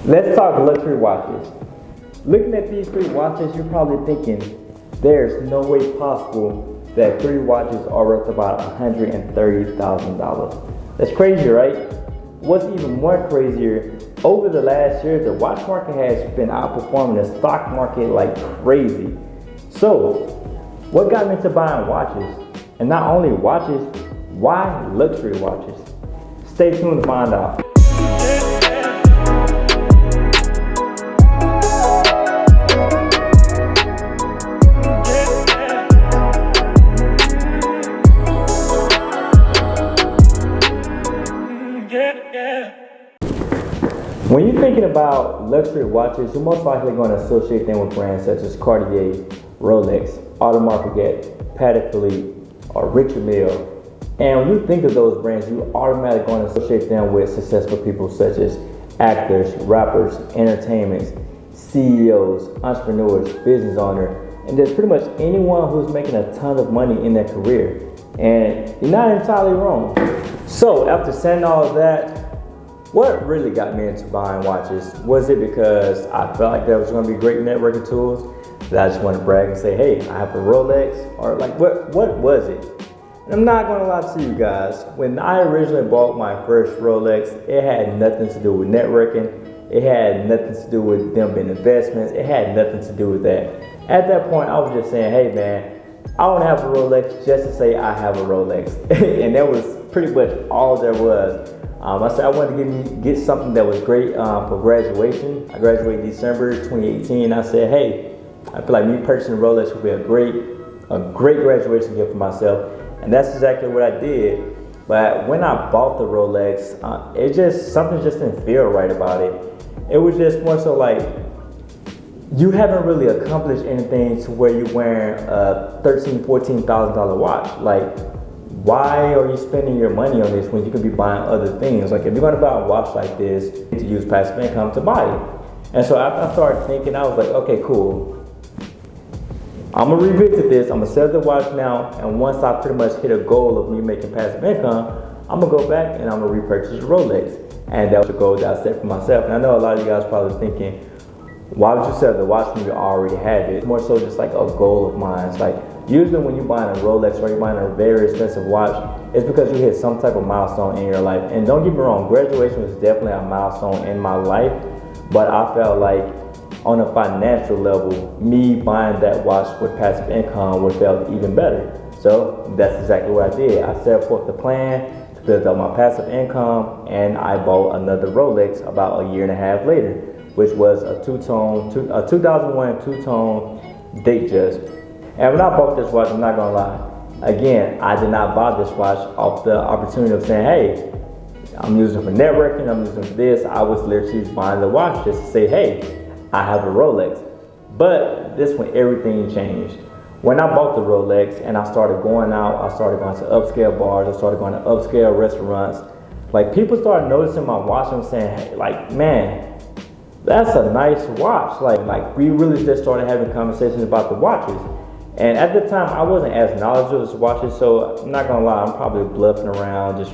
Let's talk luxury watches. Looking at these three watches, you're probably thinking, there's no way possible that three watches are worth about $130,000. That's crazy, right? What's even more crazier, over the last year, the watch market has been outperforming the stock market like crazy. So, what got me into buying watches? And not only watches, why luxury watches? Stay tuned to find out. When you're thinking about luxury watches, you're most likely going to associate them with brands such as Cartier, Rolex, Audemars Piguet, Patek Philippe, or Richard Mille. And when you think of those brands, you automatically going to associate them with successful people such as actors, rappers, entertainment, CEOs, entrepreneurs, business owners, and there's pretty much anyone who's making a ton of money in their career. And you're not entirely wrong. So after saying all of that, what really got me into buying watches? Was it because I felt like there was going to be great networking tools that I just want to brag and say, hey, I have a Rolex? Or like, what was it? And I'm not going to lie to you guys. When I originally bought my first Rolex, it had nothing to do with networking. It had nothing to do with them being investments. It had nothing to do with that. At that point, I was just saying, hey man, I want to have a Rolex just to say I have a Rolex. And that was pretty much all there was. I said I wanted to get something that was great for graduation. I graduated December 2018. I said, hey, I feel like me purchasing a Rolex would be a great graduation gift for myself. And that's exactly what I did. But when I bought the Rolex, something just didn't feel right about it. It was just more so like, you haven't really accomplished anything to where you're wearing a $13,000, $14,000 watch. Like, why are you spending your money on this when you could be buying other things? Like, if you're gonna buy a watch like this, you need to use passive income to buy it. And so after I started thinking, I was like, okay, cool. I'm gonna revisit this. I'm gonna sell the watch now, and once I pretty much hit a goal of me making passive income, I'm gonna go back and I'm gonna repurchase the Rolex. And that was the goal that I set for myself. And I know a lot of you guys probably thinking, why would you sell the watch when you already have it? It's more so just like a goal of mine. It's like, usually when you're buying a Rolex or you're buying a very expensive watch, it's because you hit some type of milestone in your life. And don't get me wrong, graduation was definitely a milestone in my life, but I felt like on a financial level, me buying that watch with passive income would felt even better. So that's exactly what I did. I set forth the plan to build up my passive income, and I bought another Rolex about a year and a half later, which was a 2001 two-tone Datejust. And when I bought this watch, I'm not gonna lie, again, I did not buy this watch off the opportunity of saying, hey, I'm using it for networking, I'm using it for this. I was literally buying the watch just to say, hey, I have a Rolex. But this when everything changed. When I bought the Rolex and I started going out, I started going to upscale bars, I started going to upscale restaurants. Like, people started noticing my watch and saying, hey, like, man, that's a nice watch. Like we really just started having conversations about the watches. And at the time, I wasn't as knowledgeable as watches, so I'm not gonna lie, I'm probably bluffing around, just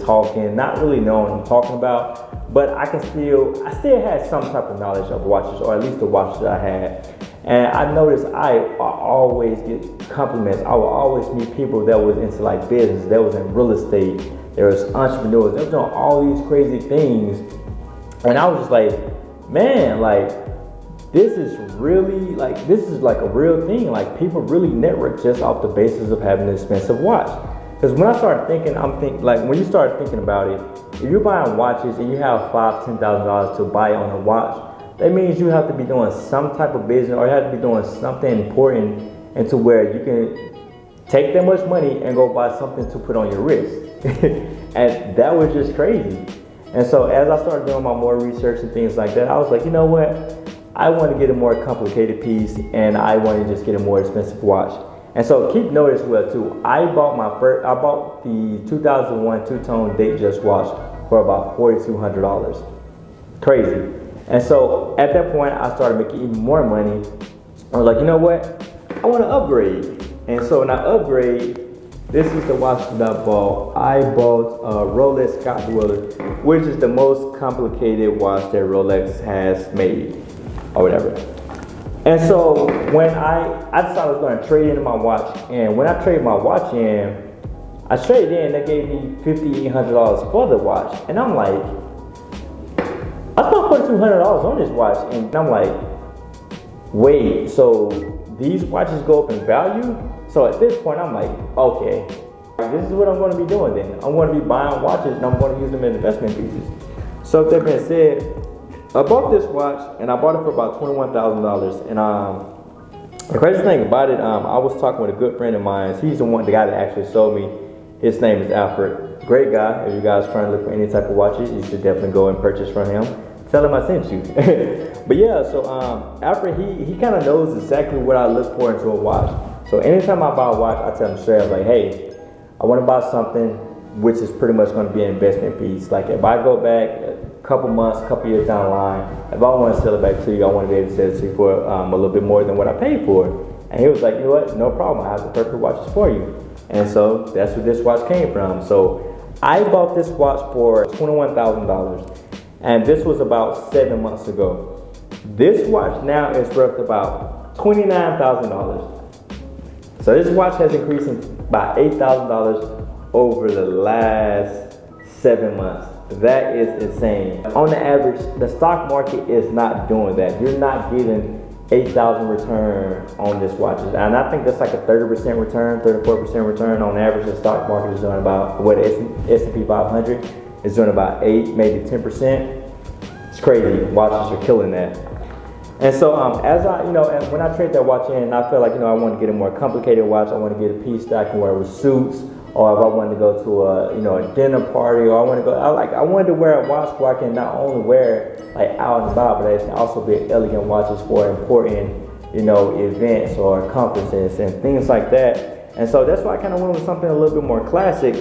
talking, not really knowing what I'm talking about. But I still had some type of knowledge of watches, or at least the watches that I had. And I noticed I always get compliments. I would always meet people that was into like business, that was in real estate, there was entrepreneurs, they were doing all these crazy things. And I was just like, man, like, this is like a real thing. Like, people really network just off the basis of having an expensive watch. Because when I started thinking, when you start thinking about it, if you're buying watches and you have $5,000, $10,000 to buy on a watch, that means you have to be doing some type of business, or you have to be doing something important, into where you can take that much money and go buy something to put on your wrist. And that was just crazy. And so as I started doing my more research and things like that, I was like, you know what? I want to get a more complicated piece, and I want to just get a more expensive watch. And so keep notice well too, I bought the 2001 two-tone Datejust watch for about $4,200. Crazy. And so at that point, I started making even more money. I was like, you know what? I want to upgrade. And so when I upgrade, This is the watch that I bought. I bought a Rolex Scott Dweller, which is the most complicated watch that Rolex has made, or whatever. And so when I decided I was going to trade in my watch, and when I traded my watch in, I traded in, they gave me $5,800 for the watch, and I'm like, I spent $4,200 on this watch, and I'm like, wait, so these watches go up in value? So at this point, I'm like, okay, this is what I'm going to be doing then. I'm going to be buying watches, and I'm going to use them as investment pieces. So with that being said, I bought this watch, and I bought it for about $21,000. And the crazy thing about it, I was talking with a good friend of mine. He's the guy that actually sold me. His name is Alfred. Great guy. If you guys are trying to look for any type of watches, you should definitely go and purchase from him. Tell him I sent you. But yeah, so Alfred, he kind of knows exactly what I look for into a watch. So anytime I buy a watch, I tell him straight up, like, hey, I want to buy something which is pretty much going to be an investment piece. Like if I go back a couple months, a couple years down the line, if I want to sell it back to you, I want to be able to sell it to you for a little bit more than what I paid for it. And he was like, you know what, no problem, I have the perfect watches for you. And so that's where this watch came from. So I bought this watch for $21,000, and this was about 7 months ago. This watch now is worth about $29,000. So this watch has increased by $8,000 over the last 7 months. That is insane. On the average, the stock market is not doing that. You're not getting 8,000 return on this watch. And I think that's like a 30% return, 34% return on average. The stock market is doing about, what S&P 500 is doing about 8, maybe 10%. It's crazy. Watches are killing that. And so as I, and when I trade that watch in, I feel like, I want to get a more complicated watch. I want to get a piece that I can wear with suits, or if I wanted to go to a dinner party, or I wanted to wear a watch where I can not only wear like out and about, but it can also be elegant watches for important, events or conferences and things like that. And so that's why I kind of went with something a little bit more classic.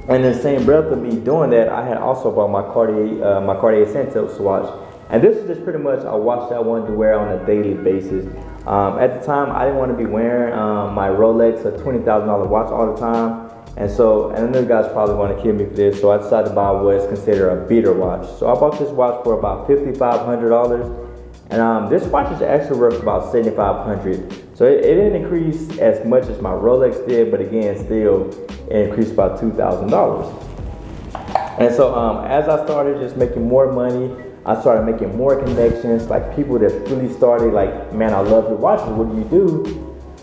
And in the same breath of me doing that, I had also bought my Cartier Santos watch. And this is just pretty much a watch that I wanted to wear on a daily basis. At the time, I didn't want to be wearing my Rolex, a $20,000 watch all the time. And I know you guys probably want to kill me for this, so I decided to buy what is considered a beater watch. So I bought this watch for about $5,500. And this watch is actually worth about $7,500. So it didn't increase as much as my Rolex did, but again, still it increased about $2,000. And so as I started just making more money, I started making more connections, like people that really started like, man, I love your watches, what do you do?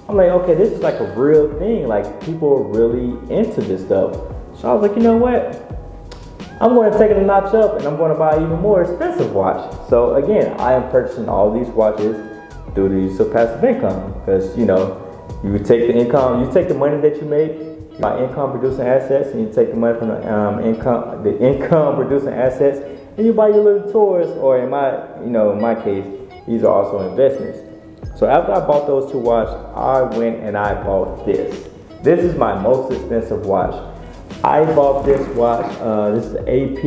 I'm like, okay, this is like a real thing, like people are really into this stuff. So I was like, you know what? I'm going to take it a notch up and I'm going to buy an even more expensive watch. So again, I am purchasing all these watches through the use of passive income, because you take the income, you take the money that you make, by income producing assets, and you take the money from the income producing assets, and you buy your little toys, or in my case, these are also investments. So after I bought those two watches, I went and I bought this. This is my most expensive watch. I bought this watch, this is the AP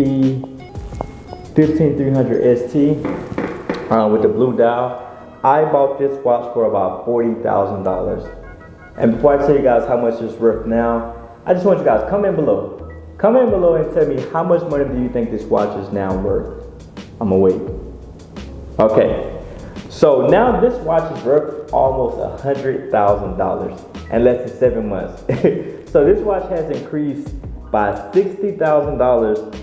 15300 ST with the blue dial. I bought this watch for about $40,000. And before I tell you guys how much it's worth now, I just want you guys, comment below. Comment below and tell me how much money do you think this watch is now worth. I'm gonna wait. Okay. So now this watch is worth almost $100,000 in less than 7 months. So this watch has increased by $60,000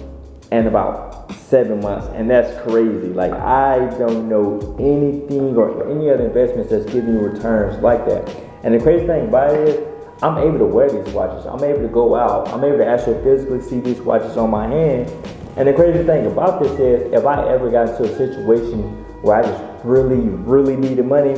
in about 7 months, and that's crazy. Like, I don't know anything or any other investments that's giving you returns like that. And the crazy thing about it is, I'm able to wear these watches. I'm able to go out. I'm able to actually physically see these watches on my hand. And the crazy thing about this is, if I ever got into a situation where I just really needed money,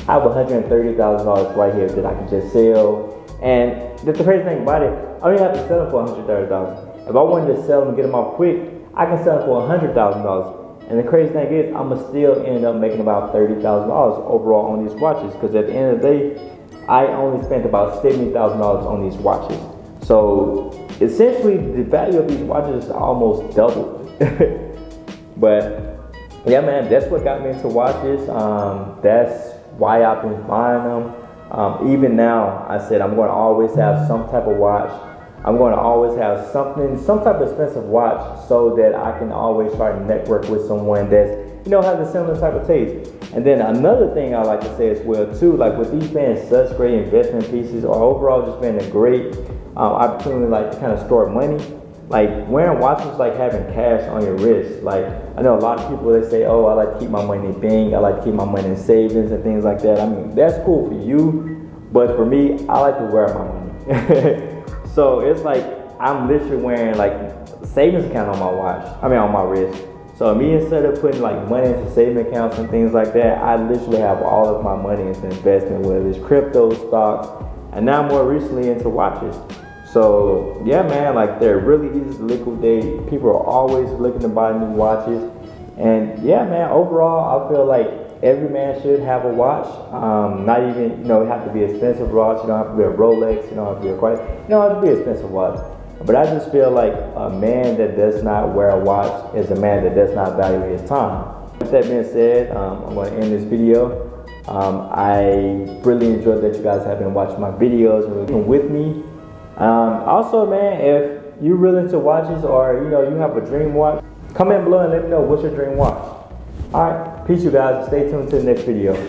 I have $130,000 right here that I can just sell. And the crazy thing about it, I don't even have to sell them for $130,000. If I wanted to sell them and get them off quick, I can sell them for $100,000. And the crazy thing is, I'm gonna still end up making about $30,000 overall on these watches, because at the end of the day, I only spent about $70,000 on these watches. So essentially, the value of these watches is almost doubled. But yeah, man, that's what got me into watches. That's why I've been buying them. Even now, I said I'm going to always have some type of watch. I'm going to always have some type of expensive watch, so that I can always try to network with someone that's, has a similar type of taste. And then another thing I like to say as well too, like with these being such great investment pieces, or overall just being a great opportunity, like to kind of store money. Like wearing watches, like having cash on your wrist. Like I know a lot of people, they say, oh, I like to keep my money in bank, I like to keep my money in savings and things like that. I mean, that's cool for you, but for me, I like to wear my money. So it's like I'm literally wearing like savings account on my watch. On my wrist. So me, instead of putting like money into saving accounts and things like that, I literally have all of my money into investment, whether it's crypto, stocks, and now more recently into watches. So yeah, man, like they're really easy to liquidate. People are always looking to buy new watches. And yeah, man, overall, I feel like every man should have a watch. Not even, it have to be an expensive watch. You don't have to be a Rolex. You don't have to be a Cartier. You don't have to be an expensive watch. But I just feel like a man that does not wear a watch is a man that does not value his time. With that being said, I'm going to end this video. I really enjoyed that you guys have been watching my videos and really with me. Also, man, if you're really into watches, or you have a dream watch, comment below and let me know what's your dream watch. Alright, peace you guys, stay tuned to the next video.